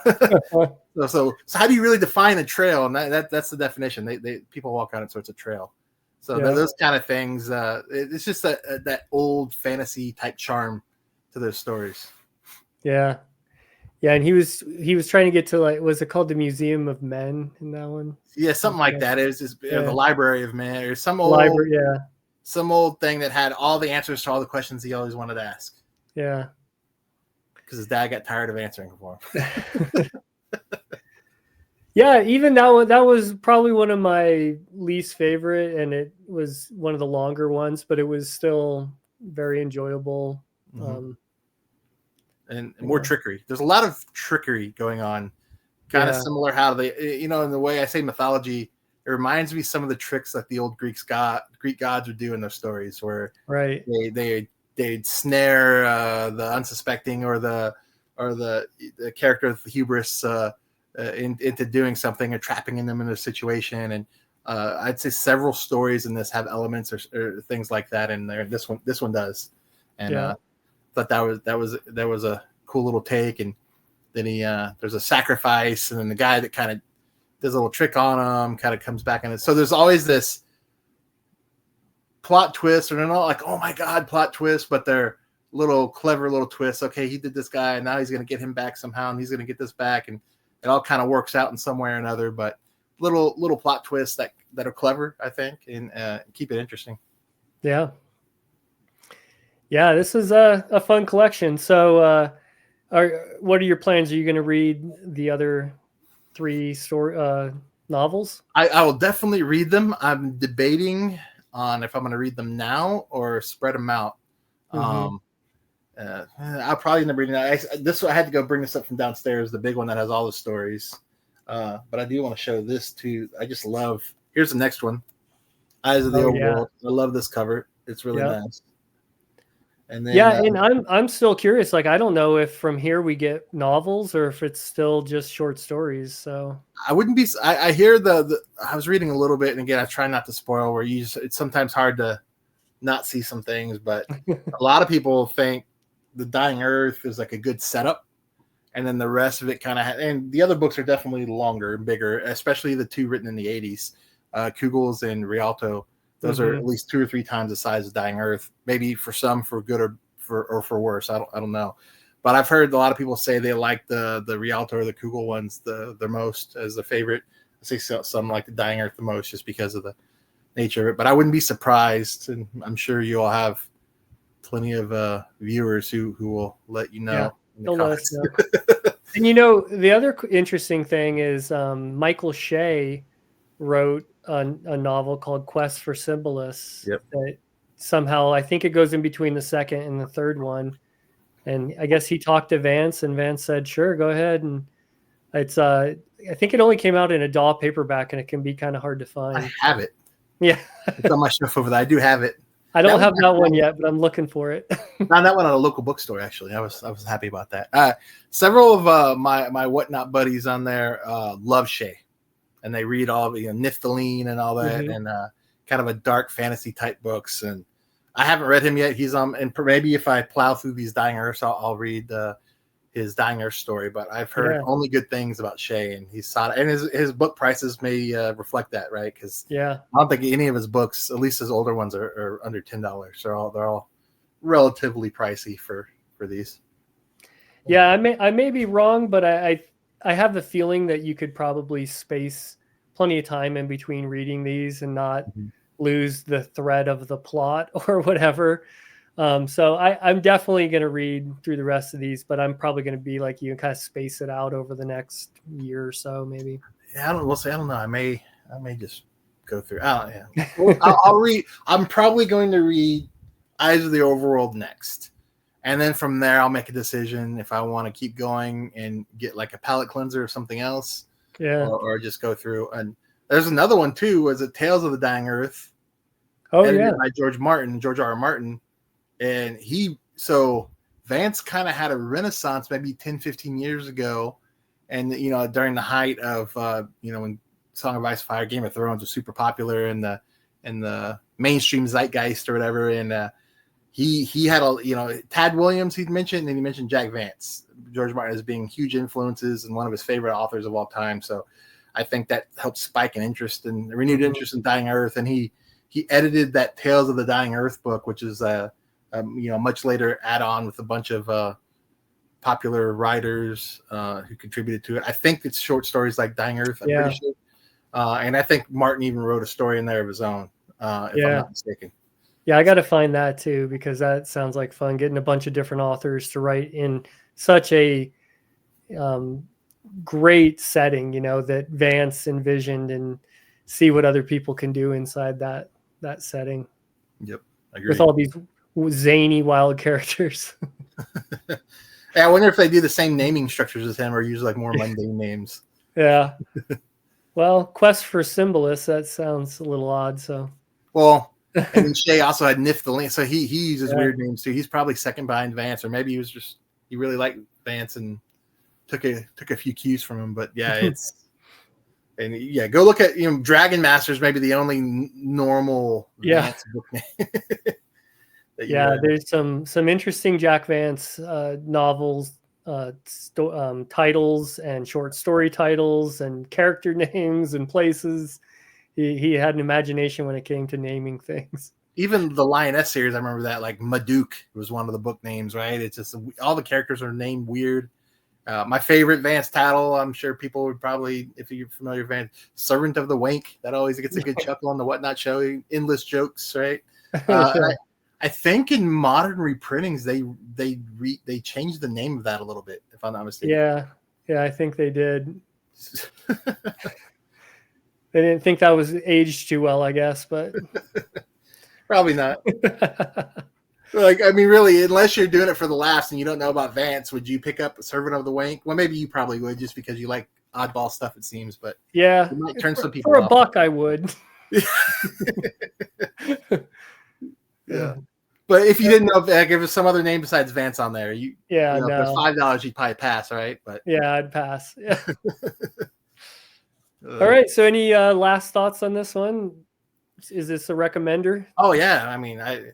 Speaker 2: so how do you really define a trail? And that's the definition. People walk on it, so it's a trail. So those kind of things, it's just that old fantasy type charm to those stories.
Speaker 1: Yeah. Yeah, and he was trying to get to, like, was it called the Museum of Men in that one?
Speaker 2: Yeah, something like that. It was just the Library of Men, or some old some old thing that had all the answers to all the questions he always wanted to ask.
Speaker 1: Yeah,
Speaker 2: because his dad got tired of answering for him.
Speaker 1: Yeah, even that was probably one of my least favorite, and it was one of the longer ones, but it was still very enjoyable.
Speaker 2: And more trickery. There's a lot of trickery going on. Kind of similar how they, you know, in the way I say mythology, it reminds me some of the tricks that the old Greek gods would do in their stories, where they'd snare the unsuspecting or the character of the hubris into doing something, or trapping them in a situation. And I'd say several stories in this have elements or things like that in there. This one does, and thought that was a cool little take. And then there's a sacrifice, and then the guy that kind of does a little trick on him kind of comes back in it. So there's always this plot twist, or they're not like, oh my god, plot twist, but they're clever little twists. Okay, he did this guy, and now he's going to get him back somehow, and he's going to get this back, and it all kind of works out in some way or another. But little plot twists that are clever, I think, and keep it interesting.
Speaker 1: Yeah, this is a fun collection. So what are your plans? Are you going to read the other 3 novels?
Speaker 2: I will definitely read them. I'm debating on if I'm going to read them now or spread them out. I'll probably end up reading that. I had to go bring this up from downstairs, the big one that has all the stories. But I do want to show this too. I just love. Here's the next one, Eyes of the Old World. I love this cover. It's really nice. And then,
Speaker 1: and I'm still curious. Like, I don't know if from here we get novels or if it's still just short stories. So
Speaker 2: I wouldn't be. I hear I was reading a little bit, and again, I try not to spoil. It's sometimes hard to not see some things, but a lot of people think The Dying Earth is like a good setup, and then the rest of it kind of. And the other books are definitely longer and bigger, especially the 2 written in the 80s, Kugels and Rialto. Those are at least 2 or 3 times the size of Dying Earth. Maybe for some, for good or for worse. I don't know. But I've heard a lot of people say they like the Rialto or the Kugel ones the most as their favorite. I say some like the Dying Earth the most just because of the nature of it. But I wouldn't be surprised, and I'm sure you all have plenty of viewers who will let you know.
Speaker 1: Yeah, let us know. And you know, the other interesting thing is Michael Shea wrote a novel called Quest for Symbolists. That somehow, I think it goes in between the second and the third one. And I guess he talked to Vance, and Vance said, sure, go ahead. And it's I think it only came out in a DAW paperback, and it can be kind of hard to find.
Speaker 2: I have it.
Speaker 1: Yeah.
Speaker 2: It's on my shelf over there. I do have it.
Speaker 1: I
Speaker 2: That
Speaker 1: don't
Speaker 2: was
Speaker 1: have that one
Speaker 2: actually
Speaker 1: yet, but I'm looking for it.
Speaker 2: found that one at a local bookstore. Actually, I was happy about that. Several of my whatnot buddies on there love Shay, and they read all of Niftaline and all that,
Speaker 1: Mhm.
Speaker 2: and kind of a dark fantasy type books. And I haven't read him yet. He's and maybe if I plow through these Dying Earths, I'll read his Dying Earth story. But I've heard
Speaker 1: Yeah.
Speaker 2: only good things about Shay, and he's solid. And his book prices may reflect that, right? Because
Speaker 1: Yeah.
Speaker 2: I don't think any of his books, at least his older ones, are under $10. They're all relatively pricey for these.
Speaker 1: Yeah, I may be wrong, but I have the feeling that you could probably space plenty of time in between reading these and not
Speaker 2: Mhm.
Speaker 1: lose the thread of the plot or whatever. So I'm definitely going to read through the rest of these, but I'm probably going to be like you and kind of space it out over the next year or so, maybe.
Speaker 2: Yeah, we'll say I don't know. I may just go through. Yeah. Well, I'll read. I'm probably going to read Eyes of the Overworld next, and then from there I'll make a decision if I want to keep going and get like a palate cleanser or something else,
Speaker 1: Yeah.
Speaker 2: or just go through. And there's another one too. Was it Tales of the Dying Earth,
Speaker 1: Oh yeah.
Speaker 2: edited by George R. R. Martin, and Vance kind of had a renaissance maybe 10, 15 years ago. And, during the height of, when Song of Ice and Fire, Game of Thrones was super popular in the mainstream zeitgeist or whatever. And he had Tad Williams he'd mentioned, and he mentioned Jack Vance, George Martin, as being huge influences and one of his favorite authors of all time. So I think that helped spike an interest and renewed interest in Dying Earth. And he edited that Tales of the Dying Earth book, which is much later add-on with a bunch of popular writers who contributed to it. I think it's short stories like Dying Earth. I'm pretty sure. And I think Martin even wrote a story in there of his own, if I'm not mistaken.
Speaker 1: Yeah, I got to find that too, because that sounds like fun, getting a bunch of different authors to write in such a great setting, that Vance envisioned, and see what other people can do inside that setting.
Speaker 2: Yep, agreed.
Speaker 1: With all these zany, wild characters.
Speaker 2: Yeah, I wonder if they do the same naming structures as him or use like more mundane names.
Speaker 1: Yeah. Well, Quest for Symbolist, that sounds a little odd. So.
Speaker 2: Well, and then Shay also had Niftaline, so he uses weird names too. He's probably second behind Vance, or maybe he really liked Vance and took a few cues from him. But yeah, go look at Dragon Master's maybe the only normal Vance book name.
Speaker 1: There's some interesting Jack Vance novels, titles and short story titles and character names and places. He had an imagination when it came to naming things.
Speaker 2: Even the Lioness series, I remember that, like Maduke was one of the book names, right? It's just all the characters are named weird. My favorite Vance title, I'm sure people would probably, if you're familiar with Vance, Servant of the Wank. That always gets a good chuckle on the Whatnot show. Endless jokes, right? Sure. I think in modern reprintings they changed the name of that a little bit, if I'm not mistaken.
Speaker 1: Yeah, I think they did. They didn't think that was aged too well, I guess, but
Speaker 2: probably not. Like, I mean, really, unless you're doing it for the laughs and you don't know about Vance, would you pick up a Servant of the Wank? Well, maybe you probably would, just because you like oddball stuff, it seems. But
Speaker 1: yeah,
Speaker 2: it might turn some people
Speaker 1: for
Speaker 2: off.
Speaker 1: a buck, I would.
Speaker 2: Yeah. But if you didn't know, if it was some other name besides Vance on there,
Speaker 1: no.
Speaker 2: If it was $5, you'd probably pass, right? But
Speaker 1: yeah, I'd pass. Yeah. All right. So, any last thoughts on this one? Is this a recommender?
Speaker 2: Oh yeah, I mean, I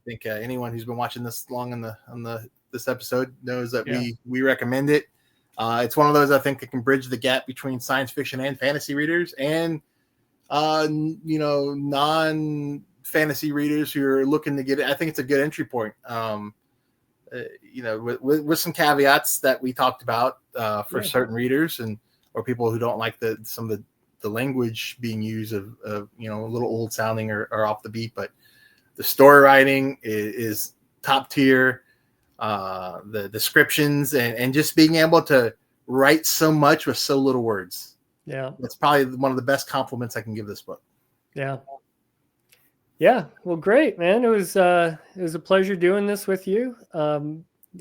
Speaker 2: think anyone who's been watching this long on this episode knows that we recommend it. It's one of those I think that can bridge the gap between science fiction and fantasy readers, and non-fantasy readers who are looking to get it. I think it's a good entry point. With some caveats that we talked about for certain readers or people who don't like some of the language being used of a little old sounding or off the beat, but the story writing is top tier. The descriptions and just being able to write so much with so little words.
Speaker 1: Yeah.
Speaker 2: That's probably one of the best compliments I can give this book.
Speaker 1: Yeah. Yeah. Well, great, man. It was a pleasure doing this with you.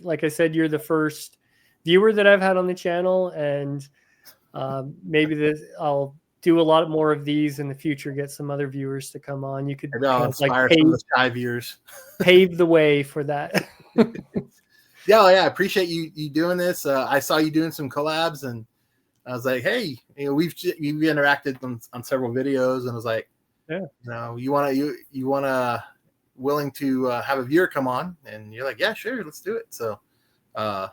Speaker 1: Like I said, you're the first viewer that I've had on the channel, and maybe I'll do a lot more of these in the future, get some other viewers to come on. You could
Speaker 2: Maybe I'll
Speaker 1: kind of like
Speaker 2: inspire some of the shy viewers.
Speaker 1: pave the way for that.
Speaker 2: Yeah, I appreciate you doing this. I saw you doing some collabs, and I was like, hey, we've interacted on several videos, and I was like,
Speaker 1: yeah,
Speaker 2: you wanna willing to have a viewer come on, and you're like, yeah, sure, let's do it. So, yeah,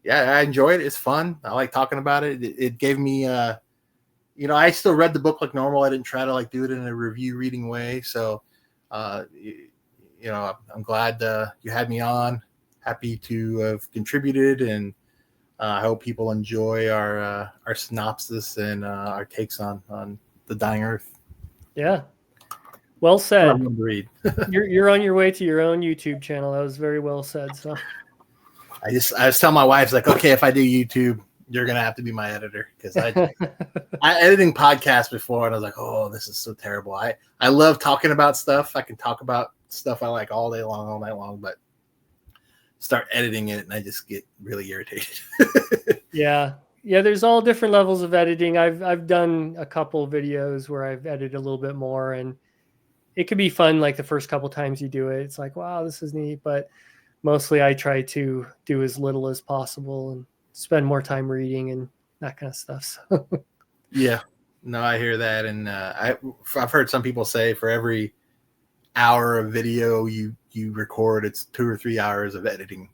Speaker 2: I enjoyed it. It's fun. I like talking about it. It gave me, I still read the book like normal. I didn't try to like do it in a review reading way. So, I'm glad you had me on. Happy to have contributed, and I hope people enjoy our synopsis and our takes on the Dying Earth.
Speaker 1: Yeah. Well said.
Speaker 2: To read.
Speaker 1: You're on your way to your own YouTube channel. That was very well said. So
Speaker 2: I was telling my wife, like, okay, if I do YouTube, you're gonna have to be my editor, because I editing podcasts before, and I was like, oh, this is so terrible. I love talking about stuff. I can talk about stuff I like all day long, all night long, but start editing it and I just get really irritated.
Speaker 1: yeah. There's all different levels of editing. I've done a couple videos where I've edited a little bit more, and it could be fun. Like the first couple times you do it, it's like, wow, this is neat. But mostly I try to do as little as possible and spend more time reading and that kind of stuff. So.
Speaker 2: Yeah, no, I hear that. And I've heard some people say for every hour of video you record, it's 2 or 3 hours of editing.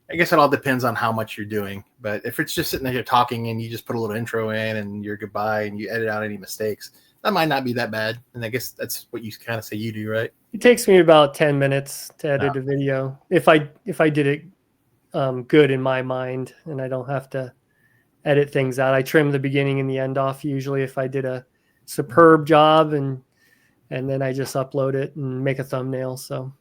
Speaker 2: I guess it all depends on how much you're doing. But if it's just sitting there talking and you just put a little intro in and you're goodbye and you edit out any mistakes, that might not be that bad. And I guess that's what you kind of say you do, right?
Speaker 1: It takes me about 10 minutes to edit a video. If I did it good in my mind and I don't have to edit things out. I trim the beginning and the end off usually if I did a superb job, and then I just upload it and make a thumbnail. So.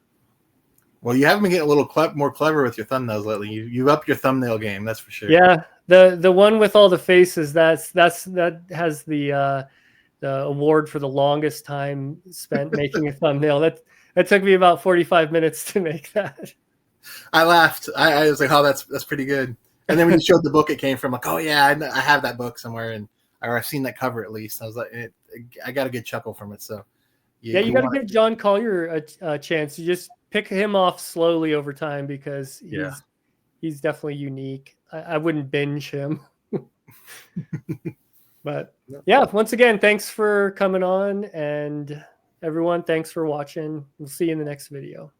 Speaker 2: Well, you have been getting a little more clever with your thumbnails lately. You've upped your thumbnail game, that's for sure.
Speaker 1: Yeah, the one with all the faces, that has the award for the longest time spent making a thumbnail. That took me about 45 minutes to make that.
Speaker 2: I laughed. I was like, oh, that's pretty good. And then when you showed the book it came from, like, oh yeah, I have that book somewhere, or I've seen that cover at least. I was like, I got a good chuckle from it. So
Speaker 1: you got to give John Collier a chance. You just pick him off slowly over time, because he's definitely unique. I wouldn't binge him. But yeah, once again, thanks for coming on, and everyone, thanks for watching. We'll see you in the next video.